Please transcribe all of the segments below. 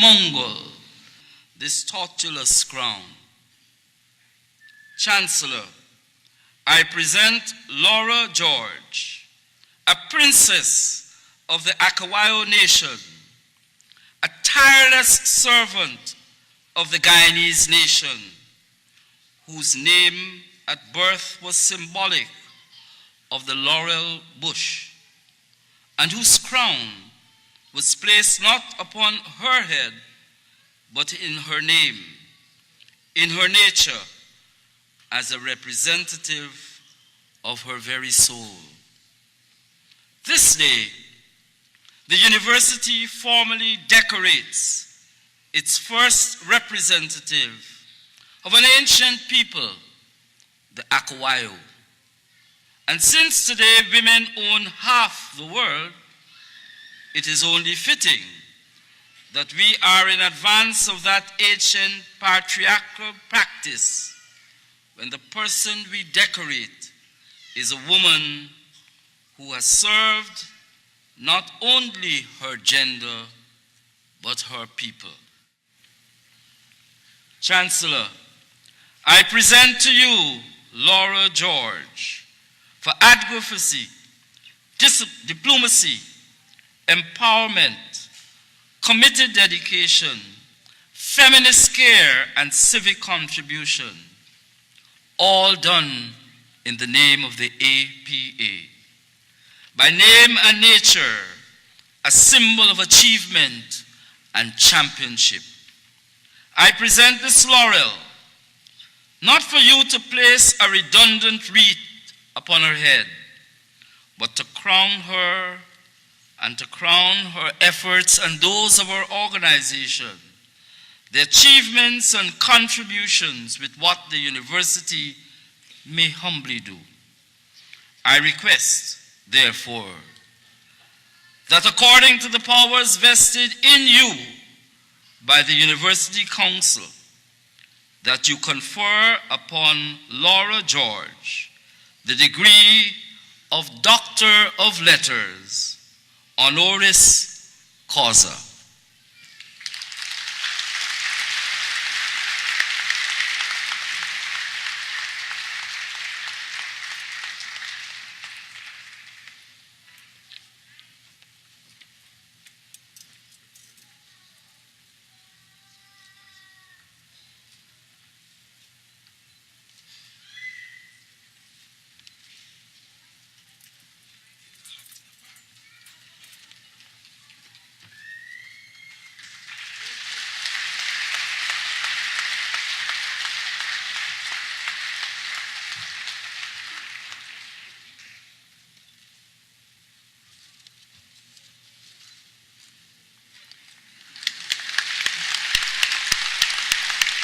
Mongol this tortuous crown. Chancellor, I present Laura George, a princess of the Akawayo nation, a tireless servant of the Guyanese nation, whose name at birth was symbolic of the laurel bush, and whose crown was placed not upon her head, but in her name, in her nature, as a representative of her very soul. This day, the university formally decorates its first representative of an ancient people, the Akawayo. And since today women own half the world, it is only fitting that we are in advance of that ancient patriarchal practice when the person we decorate is a woman who has served not only her gender, but her people. Chancellor, I present to you Laura George for advocacy, diplomacy, empowerment, committed dedication, feminist care, and civic contribution, all done in the name of the APA. By name and nature, a symbol of achievement and championship. I present this laurel, not for you to place a redundant wreath upon her head, but to crown her and to crown her efforts and those of our organization, the achievements and contributions with what the university may humbly do. I request, therefore, that according to the powers vested in you by the University Council, that you confer upon Laura George the degree of Doctor of Letters, honoris causa.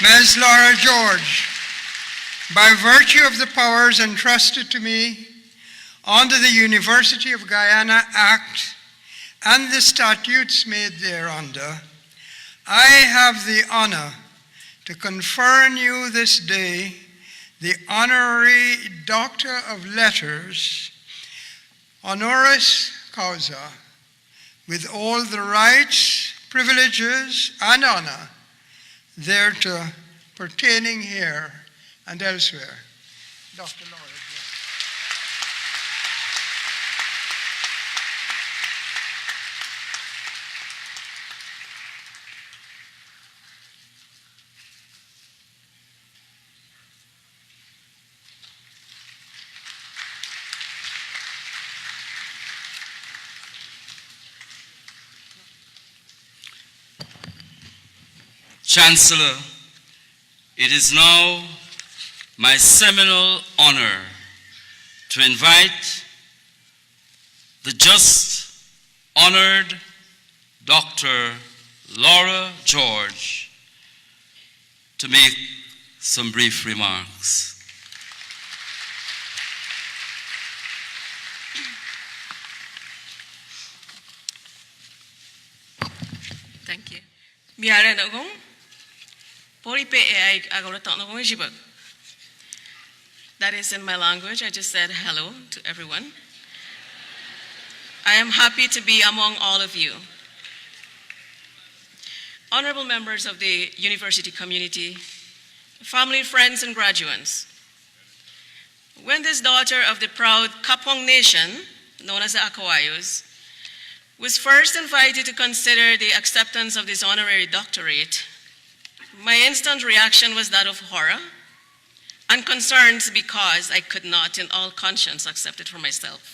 Ms. Laura George, by virtue of the powers entrusted to me under the University of Guyana Act and the statutes made thereunder, I have the honor to confer on you this day the Honorary Doctor of Letters, honoris causa, with all the rights, privileges, and honor thereto pertaining here and elsewhere. Dr. Laura. Chancellor, it is now my seminal honor to invite the just honored Dr. Laura George to make some brief remarks. Thank you. That is in my language. I just said hello to everyone. I am happy to be among all of you. honorable members of the university community, family, friends, and graduates. When this daughter of the proud Kapong Nation, known as the Akawayos, was first invited to consider the acceptance of this honorary doctorate, my instant reaction was that of horror and concerns because I could not, in all conscience, accept it for myself.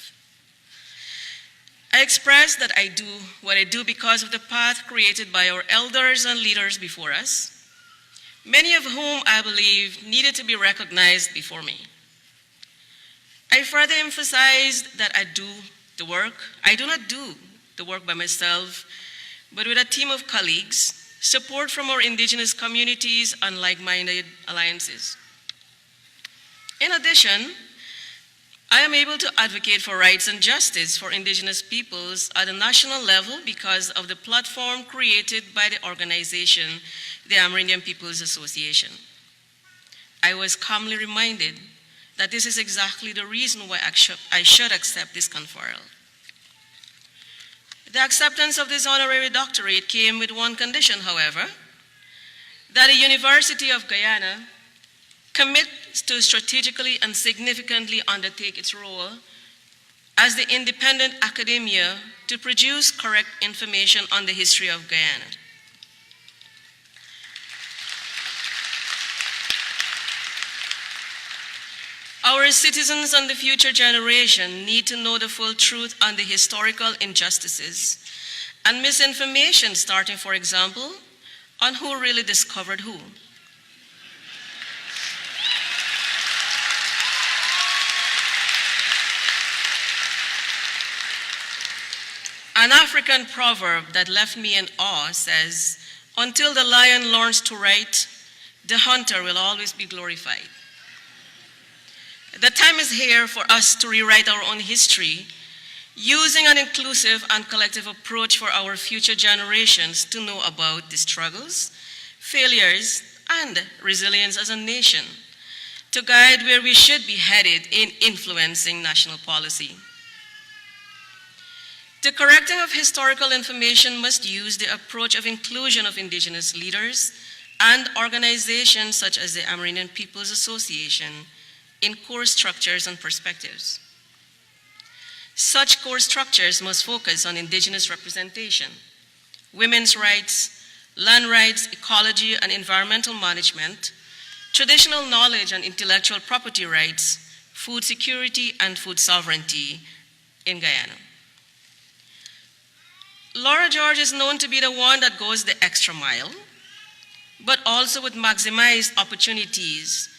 I expressed that I do what I do because of the path created by our elders and leaders before us, many of whom I believe needed to be recognized before me. I further emphasized that I do not do the work by myself, but with a team of colleagues, support from our indigenous communities and like-minded alliances. In addition, I am able to advocate for rights and justice for indigenous peoples at a national level because of the platform created by the organization, the Amerindian Peoples Association. I was calmly reminded that this is exactly the reason why I should accept this conferral. The acceptance of this honorary doctorate came with one condition, however, that the University of Guyana commit to strategically and significantly undertake its role as the independent academia to produce correct information on the history of Guyana. Our citizens and the future generation need to know the full truth on the historical injustices and misinformation, starting, for example, on who really discovered who. An African proverb that left me in awe says, "Until the lion learns to write, the hunter will always be glorified." The time is here for us to rewrite our own history, using an inclusive and collective approach for our future generations to know about the struggles, failures, and resilience as a nation, to guide where we should be headed in influencing national policy. The correcting of historical information must use the approach of inclusion of indigenous leaders and organizations such as the Amerindian Peoples Association in core structures and perspectives. Such core structures must focus on indigenous representation, women's rights, land rights, ecology and environmental management, traditional knowledge and intellectual property rights, food security and food sovereignty in Guyana. Laura George is known to be the one that goes the extra mile, but also would maximize opportunities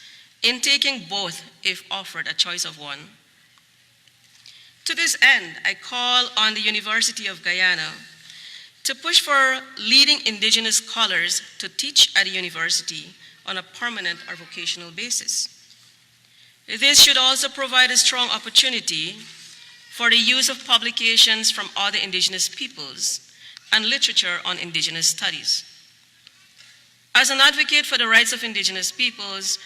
in taking both if offered a choice of one. To this end, I call on the University of Guyana to push for leading indigenous scholars to teach at the university on a permanent or vocational basis. This should also provide a strong opportunity for the use of publications from other indigenous peoples and literature on indigenous studies. As an advocate for the rights of indigenous peoples,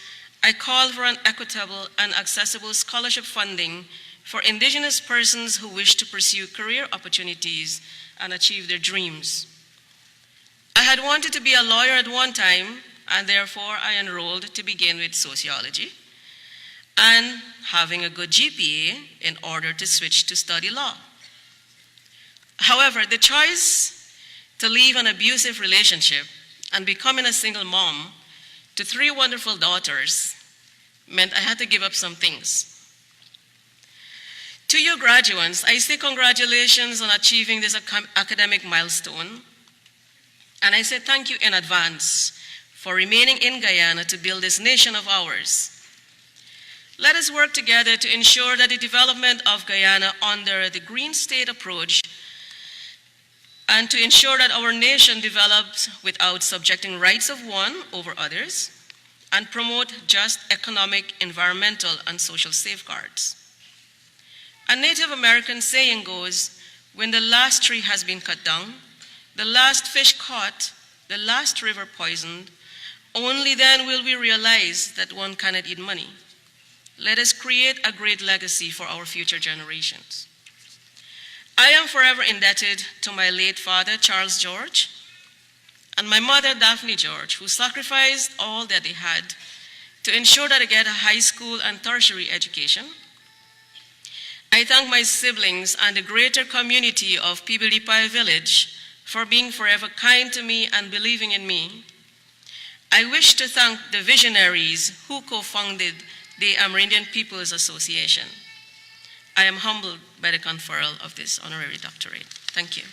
I call for an equitable and accessible scholarship funding for indigenous persons who wish to pursue career opportunities and achieve their dreams. I had wanted to be a lawyer at one time, and therefore I enrolled to begin with sociology and having a good GPA in order to switch to study law. However, the choice to leave an abusive relationship and becoming a single mom to 3 wonderful daughters meant I had to give up some things. To you graduates, I say congratulations on achieving this academic milestone, and I say thank you in advance for remaining in Guyana to build this nation of ours. Let us work together to ensure that the development of Guyana under the Green State approach and to ensure that our nation develops without subjecting rights of one over others and promote just economic, environmental, and social safeguards. A Native American saying goes, when the last tree has been cut down, the last fish caught, the last river poisoned, only then will we realize that one cannot eat money. Let us create a great legacy for our future generations. I am forever indebted to my late father, Charles George, and my mother, Daphne George, who sacrificed all that they had to ensure that I get a high school and tertiary education. I thank my siblings and the greater community of Pibilipai Village for being forever kind to me and believing in me. I wish to thank the visionaries who co-founded the Amerindian People's Association. I am humbled by the conferral of this honorary doctorate. Thank you.